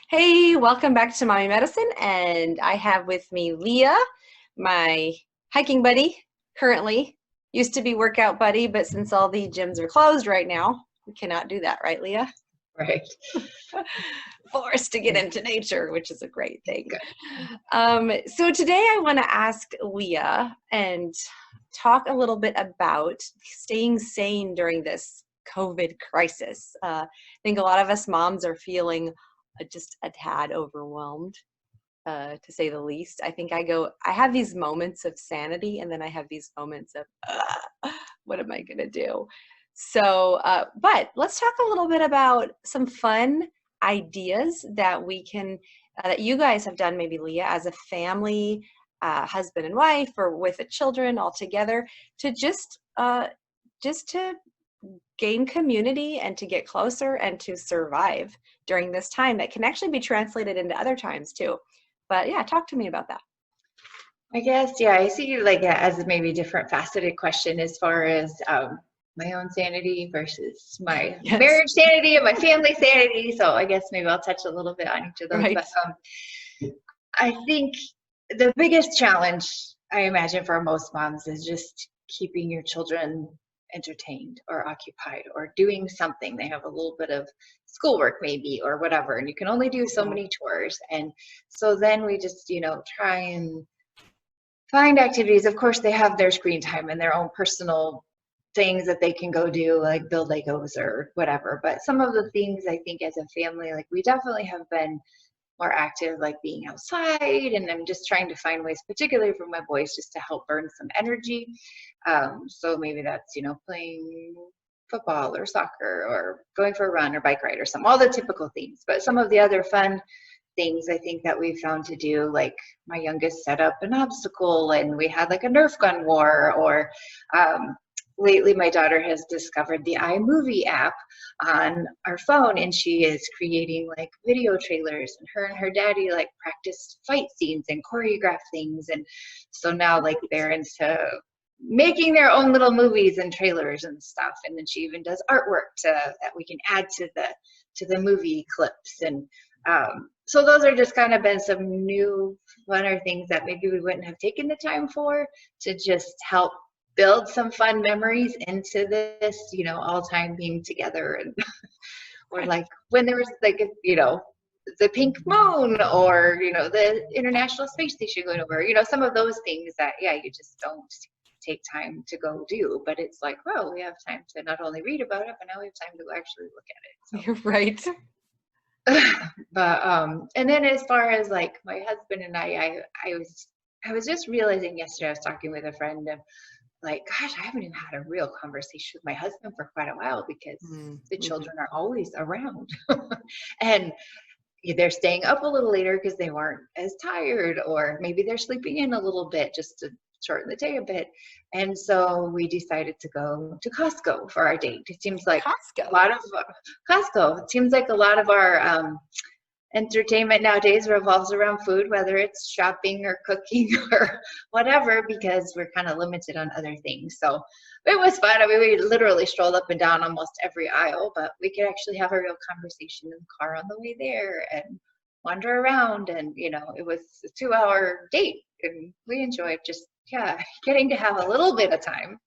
Hey, welcome back to Mommy Medicine, and I have with me Leah, my hiking buddy, currently. Used to be workout buddy, but since all the gyms are closed right now, we cannot do that, right, Leah? Right. Forced to get Yeah. into nature, which is a great thing. Good. So today I want to ask Leah and talk a little bit about staying sane during this COVID crisis. I think a lot of us moms are feeling just a tad overwhelmed, to say the least. I think I have these moments of sanity, and then I have these moments of, what am I going to do? So, but let's talk a little bit about some fun ideas that we can, that you guys have done, maybe Leah, as a family, husband and wife, or with the children all together, to just to gain community and to get closer and to survive during this time that can actually be translated into other times too. But yeah, talk to me about that. I guess, yeah, I see you like as a maybe different faceted question as far as my own sanity versus my Yes, marriage sanity and my family sanity. So I guess maybe I'll touch a little bit on each of those. right. But I think the biggest challenge I imagine for most moms is just keeping your children entertained or occupied or doing something. They have a little bit of schoolwork maybe or whatever, and you can only do so Yeah. many chores. And so then we just, try and find activities. Of course, they have their screen time and their own personal things that they can go do, like build Legos or whatever. But some of the things I think as a family, like we definitely have been more active, like being outside. And I'm just trying to find ways, particularly for my boys, just to help burn some energy. So maybe that's, playing football or soccer or going for a run or bike ride or some, all the typical things. But some of the other fun things I think that we found to do, like my youngest set up an obstacle and we had like a Nerf gun war, or lately my daughter has discovered the iMovie app on our phone, and she is creating like video trailers, and her daddy like practiced fight scenes and choreograph things. And so now like they're into making their own little movies and trailers and stuff. And then she even does artwork that we can add to the movie clips. And so those are just kind of been some new funner things that maybe we wouldn't have taken the time for, to just help build some fun memories into this, all time being together. And or like when there was like, the pink moon, or, the International Space Station going over, some of those things that, yeah, you just don't take time to go do. But it's like, well, we have time to not only read about it, but now we have time to actually look at it. So. You're right. But and then as far as like my husband and I was just realizing yesterday, I was talking with a friend, and like, gosh, I haven't even had a real conversation with my husband for quite a while, because the Mm-hmm. children are always around. And they're staying up a little later because they weren't as tired, or maybe they're sleeping in a little bit just to shorten the day a bit. And so we decided to go to Costco for our date. It seems like a Costco. lot of Costco. It seems like a lot of our entertainment nowadays revolves around food, whether it's shopping or cooking or whatever, because we're kind of limited on other things. So it was fun. I mean, we literally strolled up and down almost every aisle, but we could actually have a real conversation in the car on the way there and wander around. And, it was a 2-hour date, and we enjoyed just, yeah, getting to have a little bit of time.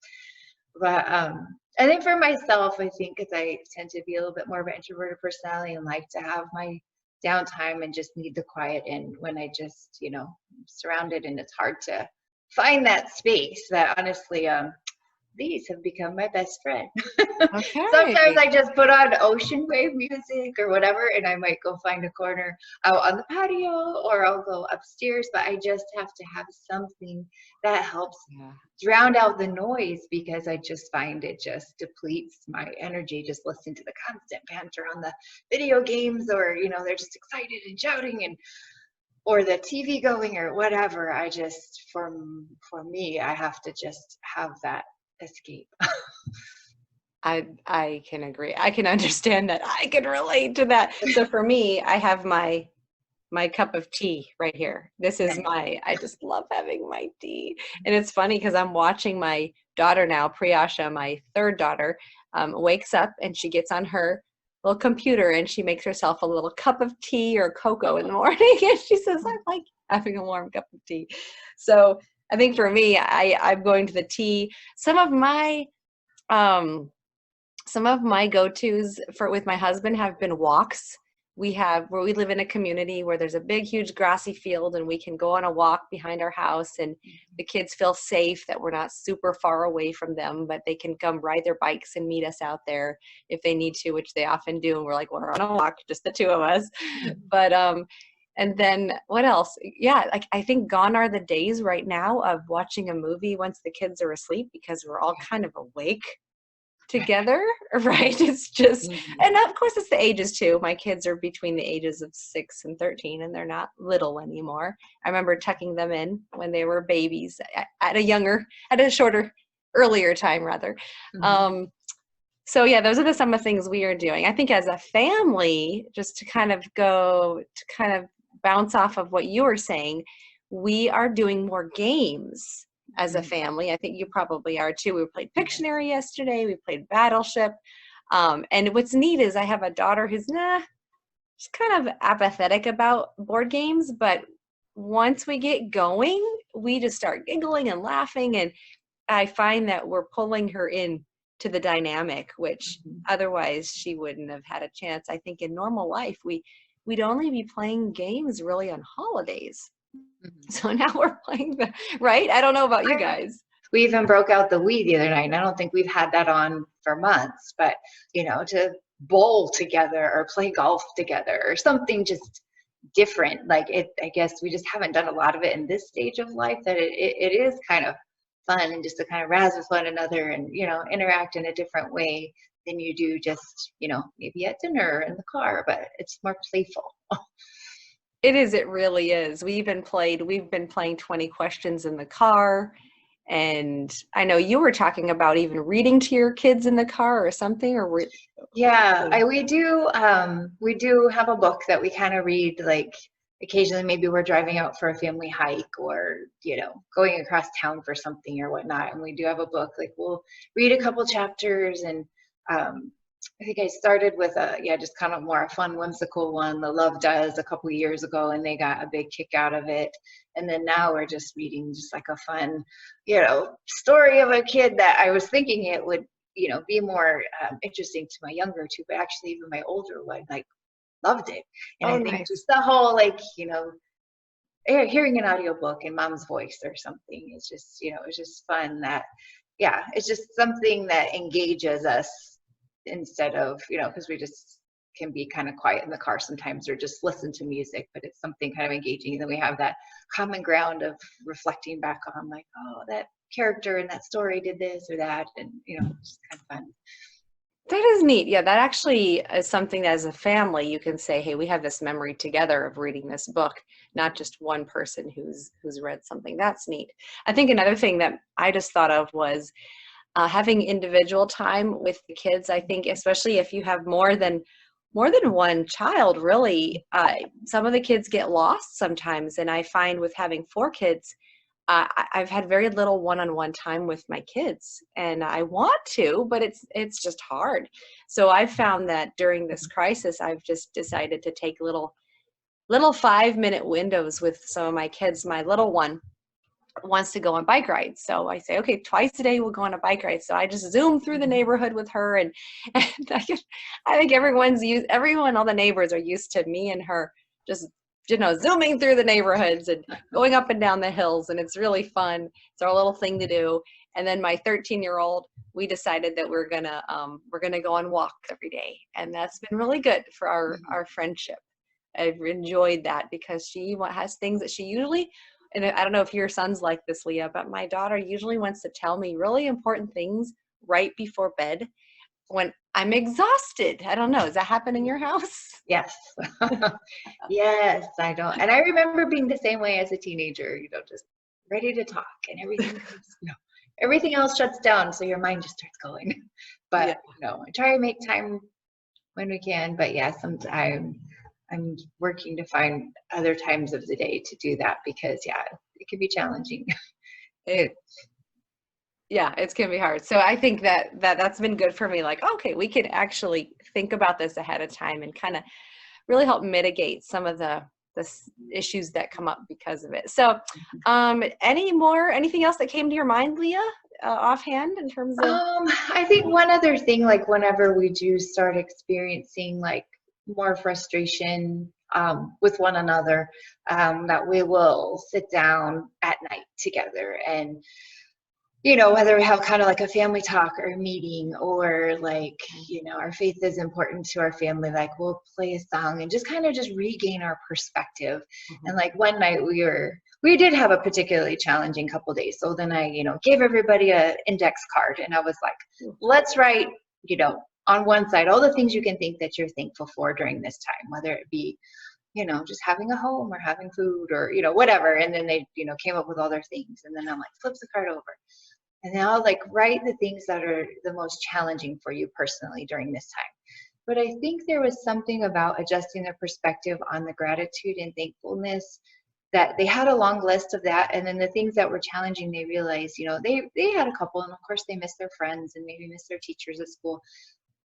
But I think for myself, I think because I tend to be a little bit more of an introverted personality and like to have my downtime and just need the quiet, and when I just, I'm surrounded and it's hard to find that space, that honestly, these have become my best friend. Sometimes Okay. I just put on ocean wave music or whatever, and I might go find a corner out on the patio, or I'll go upstairs, but I just have to have something that helps Yeah. drown out the noise, because I just find it just depletes my energy. Just listen to the constant banter on the video games, or, they're just excited and shouting, and or the TV going or whatever. I just, for me, I have to just have that escape. I can agree. I can understand that. I can relate to that. So for me, I have my cup of tea right here. This is I just love having my tea. And it's funny because I'm watching my daughter now, Priyasha, my third daughter, wakes up and she gets on her little computer, and she makes herself a little cup of tea or cocoa in the morning, and she says, I like having a warm cup of tea. So I think for me, I'm going to the tea. Some of my go-tos with my husband have been walks. We live in a community where there's a big, huge grassy field, and we can go on a walk behind our house, and the kids feel safe that we're not super far away from them, but they can come ride their bikes and meet us out there if they need to, which they often do. And we're like, we're on a walk, just the two of us. But, and then what else? Yeah, like I think gone are the days right now of watching a movie once the kids are asleep, because we're all kind of awake together, right? It's just, and of course it's the ages too. My kids are between the ages of 6 and 13, and they're not little anymore. I remember tucking them in when they were babies at a shorter, earlier time rather. So yeah, those are some of the things we are doing. I think as a family, just to kind of bounce off of what you were saying, we are doing more games as a family. I think you probably are too. We played Pictionary yesterday. We played Battleship. And what's neat is I have a daughter who's she's kind of apathetic about board games, but once we get going, we just start giggling and laughing. And I find that we're pulling her in to the dynamic, which otherwise she wouldn't have had a chance. I think in normal life, we'd only be playing games really on holidays. So now we're playing right? I don't know about you guys. We even broke out the Wii the other night, and I don't think we've had that on for months, but to bowl together or play golf together or something just different. Like I guess we just haven't done a lot of it in this stage of life, that it is kind of fun, and just to kind of razz with one another and, interact in a different way than you do just, maybe at dinner or in the car, but it's more playful. It is. It really is. We've been playing 20 questions in the car. And I know you were talking about even reading to your kids in the car or something, or yeah, we do have a book that we kind of read, like occasionally. Maybe we're driving out for a family hike, or going across town for something or whatnot, and we do have a book. Like we'll read a couple chapters, and I think I started with just kind of more a fun, whimsical one, The Love Does, a couple years ago, and they got a big kick out of it. And then now we're just reading just like a fun, story of a kid that I was thinking it would, be more interesting to my younger two, but actually even my older one, loved it. And I think nice. just the whole, hearing an audiobook in mom's voice or something is just, it's just fun that, it's just something that engages us, instead of, because we just can be kind of quiet in the car sometimes, or just listen to music, but it's something kind of engaging. And then we have that common ground of reflecting back on, like, oh, that character in that story did this or that, and it's just kind of fun. That is neat. Yeah, that actually is something that as a family you can say, hey, we have this memory together of reading this book, not just one person who's read something. That's neat. I think another thing that I just thought of was having individual time with the kids. I think especially if you have more than one child, really, some of the kids get lost sometimes. And I find with having 4 kids, I've had very little one-on-one time with my kids, and I want to, but it's just hard. So I've found that during this crisis, I've just decided to take little 5-minute windows with some of my kids. My little one wants to go on bike rides. So I say, okay, twice a day we'll go on a bike ride. So I just zoom through the neighborhood with her. And I think all the neighbors are used to me and her just, zooming through the neighborhoods and going up and down the hills. And it's really fun. It's our little thing to do. And then my 13-year-old, we decided that we're going to go on walks every day. And that's been really good for our friendship. I've enjoyed that because she has things that she usually, and I don't know if your son's like this, Leah, but my daughter usually wants to tell me really important things right before bed when I'm exhausted. I don't know. Does that happen in your house? Yes. Yes, I don't. And I remember being the same way as a teenager, just ready to talk, and everything else shuts down. So your mind just starts going. But, I try to make time when we can. But yeah, sometimes I'm working to find other times of the day to do that because, it can be challenging. Yeah, it's gonna be hard. So I think that's been good for me. Like, okay, we can actually think about this ahead of time and kind of really help mitigate some of the issues that come up because of it. So, anything else that came to your mind, Leah, offhand in terms of? I think one other thing, like whenever we do start experiencing like more frustration with one another, that we will sit down at night together and, you know, whether we have kind of like a family talk or a meeting, or like, you know, our faith is important to our family, like we'll play a song and just kind of just regain our perspective. And like one night we did have a particularly challenging couple days. So then I, you know, gave everybody a index card and I was like, let's write, you know, on one side, all the things you can think that you're thankful for during this time, whether it be, you know, just having a home or having food or, you know, whatever. And then they, you know, came up with all their things. And then I'm like, flip the card over. And now like write the things that are the most challenging for you personally during this time. But I think there was something about adjusting their perspective on the gratitude and thankfulness, that they had a long list of that. And then the things that were challenging, they realized, you know, they had a couple, and of course they missed their friends and maybe missed their teachers at school,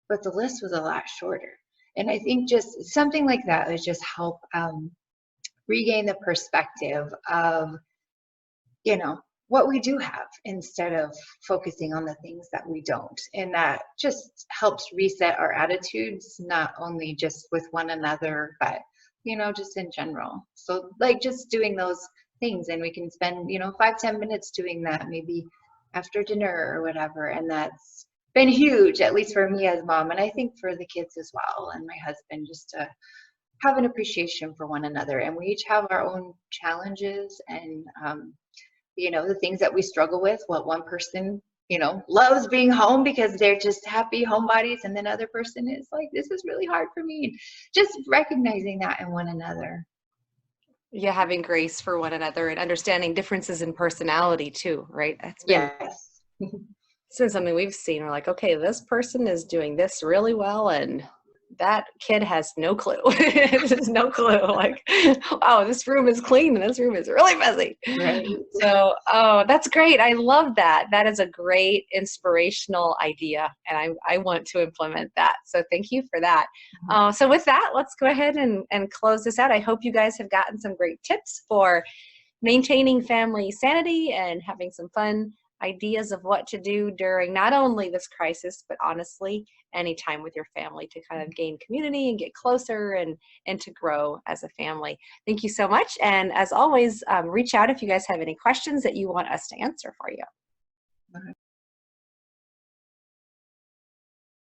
but the list was a lot shorter. And I think just something like that would just help regain the perspective of, you know, what we do have instead of focusing on the things that we don't. And that just helps reset our attitudes, not only just with one another, but, you know, just in general. So like just doing those things, and we can spend, you know, 5-10 minutes doing that, maybe after dinner or whatever. And that's been huge, at least for me as mom. And I think for the kids as well, and my husband, just to have an appreciation for one another. And we each have our own challenges and, you know, the things that we struggle with. What one person, you know, loves being home because they're just happy homebodies, and then other person is like, this is really hard for me. And just recognizing that in one another. Yeah, having grace for one another and understanding differences in personality too, right? Yes. It's been something we've seen. We're like, okay, this person is doing this really well, and that kid has no clue. Just no clue. Like, oh, this room is clean and this room is really messy. Right. So, oh, that's great. I love that. That is a great inspirational idea, and I want to implement that. So thank you for that. So with that, let's go ahead and close this out. I hope you guys have gotten some great tips for maintaining family sanity and having some fun ideas of what to do during not only this crisis, but honestly, any time with your family to kind of gain community and get closer and to grow as a family. Thank you so much. And as always, reach out if you guys have any questions that you want us to answer for you.